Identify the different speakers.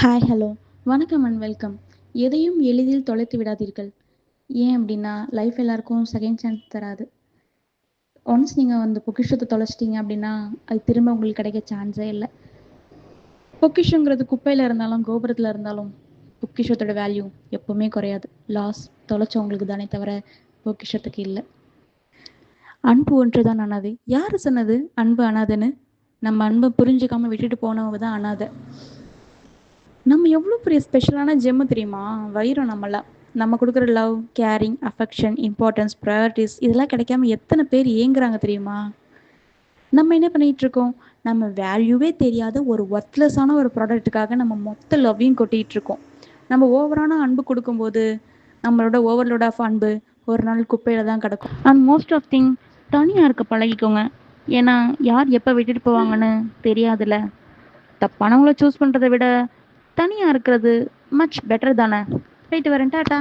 Speaker 1: Hi, hello. வணக்கம் and welcome. எதையும் எளிதில் தொலைத்து விடாதீர்கள். ஏன் அப்படின்னா, லைஃப் எல்லாருக்கும் செகண்ட் சான்ஸ் தராது. ஒன்ஸ் நீங்கள் வந்து பொக்கிஷத்தை தொலைச்சிட்டீங்க அப்படின்னா, அது திரும்ப உங்களுக்கு கிடைக்க சான்ஸே இல்லை. பொக்கிஷங்கிறது குப்பையில் இருந்தாலும் கோபுரத்தில் இருந்தாலும் பொக்கிஷத்தோட வேல்யூ எப்பவுமே குறையாது. லாஸ் தொலைச்சவங்களுக்கு தானே தவிர பொக்கிஷத்துக்கு இல்லை. அன்பு ஒன்று தான் அனாதை. யார் சொன்னது அன்பு அனாதைன்னு? நம்ம அன்பை புரிஞ்சுக்காம விட்டுட்டு போனவங்க தான் அனாதை. நம்ம எவ்வளோ பெரிய ஸ்பெஷலான ஜெம்மு தெரியுமா? வைரம் நம்மளாம். நம்ம கொடுக்குற love, caring, affection, importance, priorities இதெல்லாம் கிடைக்காம எத்தனை பேர் ஏங்குறாங்க தெரியுமா? நம்ம என்ன பண்ணிட்டு இருக்கோம்? நம்ம வேல்யூவே தெரியாத ஒரு ஒர்த்லெஸ்ஸான ஒரு ப்ராடக்ட்டுக்காக நம்ம மொத்த லவ்வையும் கொட்டிகிட்டு இருக்கோம். நம்ம ஓவரான அன்பு கொடுக்கும்போது நம்மளோட ஓவர்லோட் ஆஃப் அன்பு ஒரு நாள் குப்பையில் தான் கிடக்கும். அண்ட் மோஸ்ட் ஆஃப் திங் தனியாக இருக்க பழகிக்கோங்க. ஏன்னா யார் எப்போ விட்டுட்டு போவாங்கன்னு தெரியாதுல்ல. தப்பானவங்கள சூஸ் பண்ணுறதை விட தனியாக இருக்கிறது மச் பெட்டர் தானே. போயிட்டு வரேன், டாட்டா.